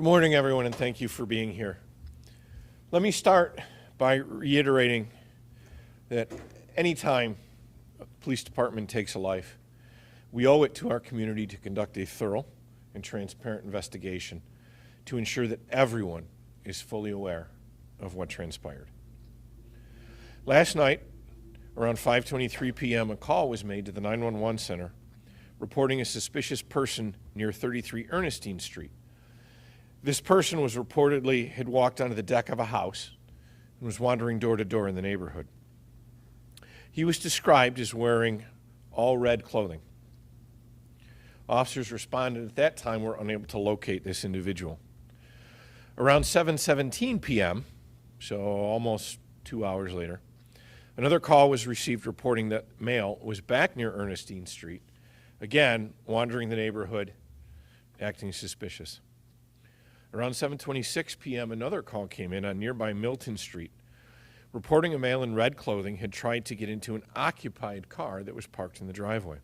Good morning, everyone, and thank you for being here. Let me start by reiterating that anytime a police department takes a life, we owe it to our community to conduct a thorough and transparent investigation to ensure that everyone is fully aware of what transpired. Last night, around 5:23 p.m., a call was made to the 911 center reporting a suspicious person near 33 Ernestine Street. This person was reportedly had walked onto the deck of a house and was wandering door to door in the neighborhood. He was described as wearing all red clothing. Officers responded at that time were unable to locate this individual. Around 7:17 p.m., so almost 2 hours later, another call was received reporting that male was back near Ernestine Street, again wandering the neighborhood, acting suspicious. Around 7:26 p.m., another call came in on nearby Milton Street, reporting a male in red clothing had tried to get into an occupied car that was parked in the driveway.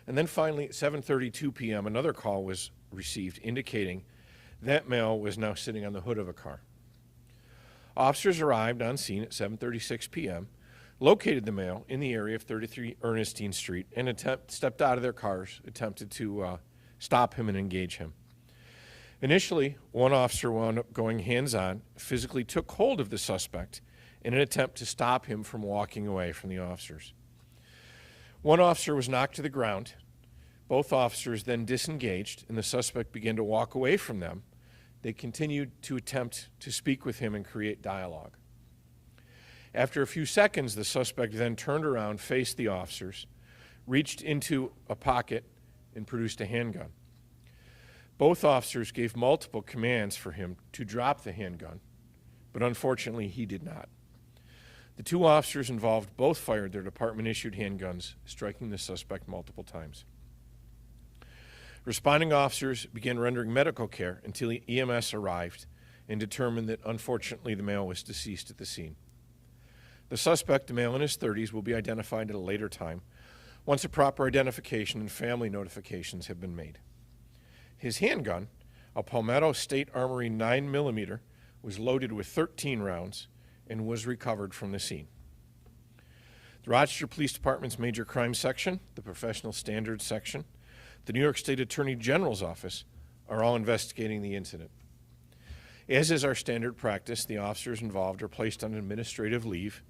And then finally, at 7:32 p.m., another call was received indicating that male was now sitting on the hood of a car. Officers arrived on scene at 7:36 p.m., located the male in the area of 33 Ernestine Street, and stepped out of their cars, attempted to stop him and engage him. Initially, one officer wound up going hands-on, physically took hold of the suspect in an attempt to stop him from walking away from the officers. One officer was knocked to the ground. Both officers then disengaged, and the suspect began to walk away from them. They continued to attempt to speak with him and create dialogue. After a few seconds, the suspect then turned around, faced the officers, reached into a pocket, and produced a handgun. Both officers gave multiple commands for him to drop the handgun, but unfortunately he did not. The two officers involved both fired their department-issued handguns, striking the suspect multiple times. Responding officers began rendering medical care until EMS arrived and determined that unfortunately the male was deceased at the scene. The suspect, a male in his 30s, will be identified at a later time once a proper identification and family notifications have been made. His handgun, a Palmetto State Armory 9mm, was loaded with 13 rounds and was recovered from the scene. The Rochester Police Department's Major Crime Section, the Professional Standards Section, the New York State Attorney General's Office are all investigating the incident. As is our standard practice, the officers involved are placed on administrative leave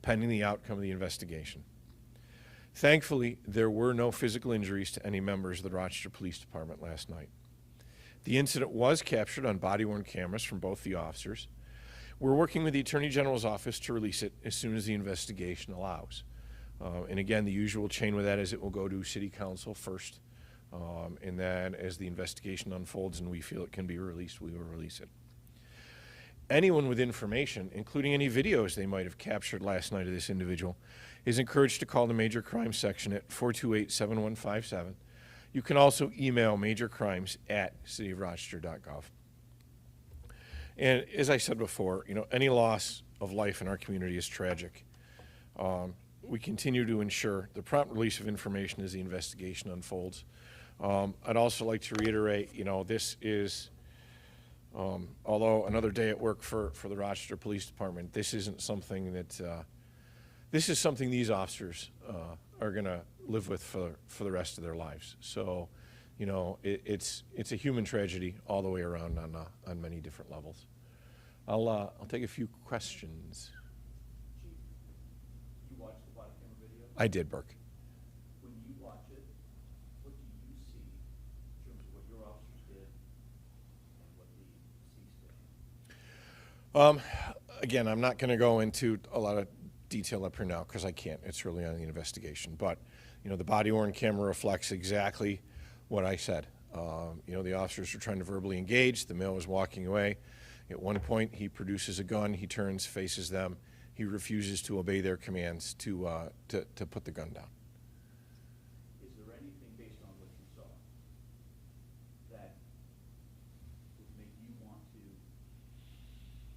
pending the outcome of the investigation. Thankfully, there were no physical injuries to any members of the Rochester Police Department last night. The incident was captured on body-worn cameras from both the officers. We're working with the Attorney General's office to release it as soon as the investigation allows. And again, the usual chain with that is it will go to City Council first, and then as the investigation unfolds and we feel it can be released, we will release it. Anyone with information, including any videos they might have captured last night of this individual, is encouraged to call the Major Crime Section at 428-7157. You can also email majorcrimes@cityofrochester.gov. And as I said before, any loss of life in our community is tragic. We continue to ensure the prompt release of information as the investigation unfolds. I'd also like to reiterate, this is, although another day at work for the Rochester Police Department, this isn't something that, this is something these officers are going to live with for the rest of their lives. So, it's a human tragedy all the way around on many different levels. I'll take a few questions. Chief, you watched the body camera video? I did, Burke. When you watch it, what do you see in terms of what your officers did and what the deceased did? Again, I'm not going to go into a lot of detail up here now because I can't. It's early on in the investigation. But, the body-worn camera reflects exactly what I said. The officers are trying to verbally engage. The male was walking away. At one point, he produces a gun. He turns, faces them. He refuses to obey their commands to put the gun down. Is there anything based on what you saw that would make you want to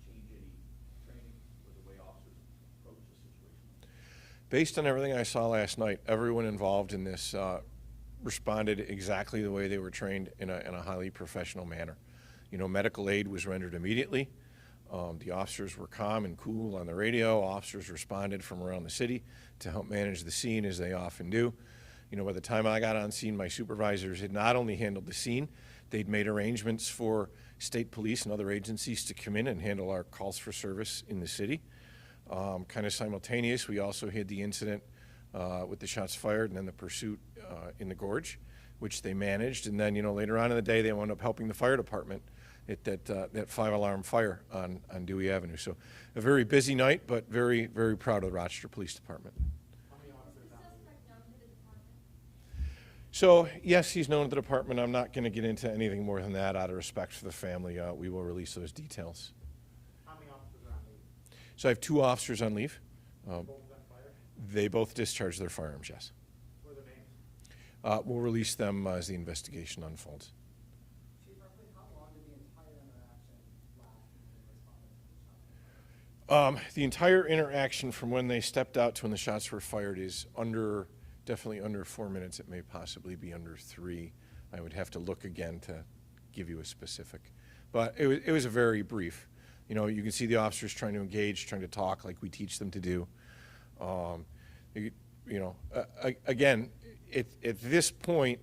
change any training or the way officers approach the situation? Based on everything I saw last night, everyone involved in this responded exactly the way they were trained in a highly professional manner. You know, medical aid was rendered immediately. The officers were calm and cool on the radio. Officers responded from around the city to help manage the scene, as they often do. You know, by the time I got on scene, my supervisors had not only handled the scene, they'd made arrangements for state police and other agencies to come in and handle our calls for service in the city. Kind of simultaneous, we also had the incident with the shots fired and then the pursuit in the gorge, which they managed. And then, you know, later on in the day, they wound up helping the fire department at that 5-alarm fire on Dewey Avenue. So a very busy night, but very, very proud of the Rochester Police Department. So, yes, he's known to the department. I'm not going to get into anything more than that out of respect for the family. We will release those details. How many officers are on leave? So I have 2 officers on leave. Both gun fire? They both discharged their firearms, yes. What are their names? We'll release them as the investigation unfolds. Chief, roughly how long did the entire interaction last between responders and the shot? The entire interaction from when they stepped out to when the shots were fired is definitely under 4 minutes. It may possibly be under 3. I would have to look again to give you a specific. But it was a very brief. You know, you can see the officers trying to engage, trying to talk like we teach them to do. Again, at this point,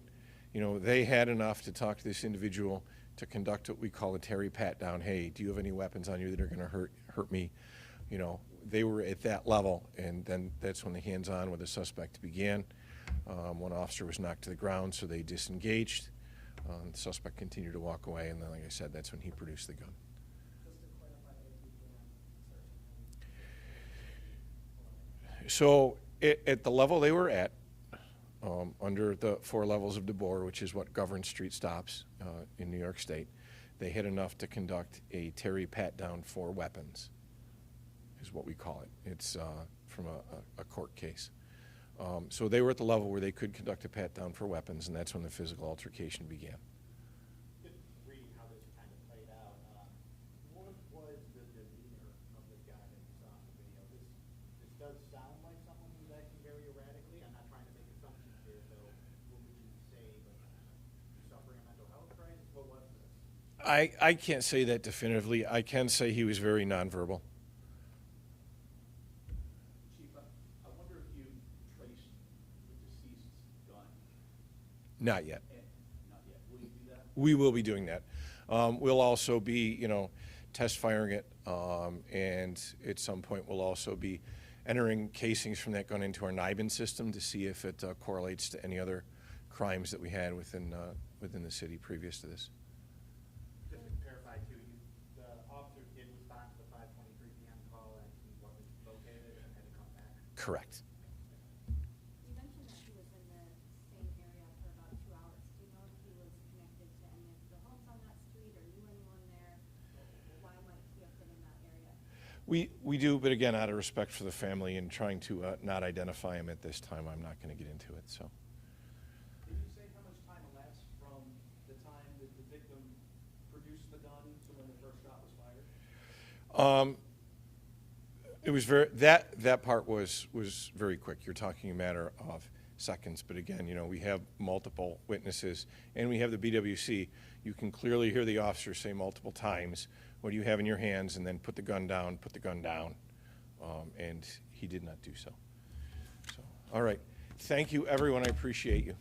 you know, they had enough to talk to this individual to conduct what we call a Terry pat down. Hey, do you have any weapons on you that are going to hurt me? You know, they were at that level, and then that's when the hands-on with the suspect began. One officer was knocked to the ground, so they disengaged. The suspect continued to walk away, and then, like I said, that's when he produced the gun. Just to clarify, the So at the level they were at, under the 4 levels of DeBoer, which is what governs street stops in New York State, they had enough to conduct a Terry pat-down for weapons, is what we call it. It's from a court case. So they were at the level where they could conduct a pat-down for weapons, and that's when the physical altercation began. Just reading how this kind of played out, what was the demeanor of the guy that you saw in the video? This does sound like someone who's acting very erratically. I'm not trying to make assumptions here, so what would you say? Like, suffering a mental health crisis? What was this? I can't say that definitively. I can say he was very nonverbal. Chief, I wonder if you traced the deceased's gun. Not yet. Not yet. Will you do that? We will be doing that. We'll also be, you know, test firing it, and at some point we'll also be entering casings from that gun into our NIBIN system to see if it correlates to any other crimes that we had within the city previous to this. Just to clarify too, the officer did respond to the 5:23 p.m. call and he wasn't located and had to come back. Correct. You mentioned that he was in the same area for about 2 hours. Do you know if he was connected to any of the homes on that street or knew anyone there? Why might he have been in that area? We do, but again, out of respect for the family and trying to not identify him at this time, I'm not going to get into it. So. Did you say how much time elapsed from the time that the victim produced the gun to when the first shot was fired? It was that part was very quick. You're talking a matter of seconds, but again, you know, we have multiple witnesses and we have the BWC. You can clearly hear the officer say multiple times, "What do you have in your hands?" and then put the gun down, and he did not do so. So, all right. Thank you, everyone. I appreciate you.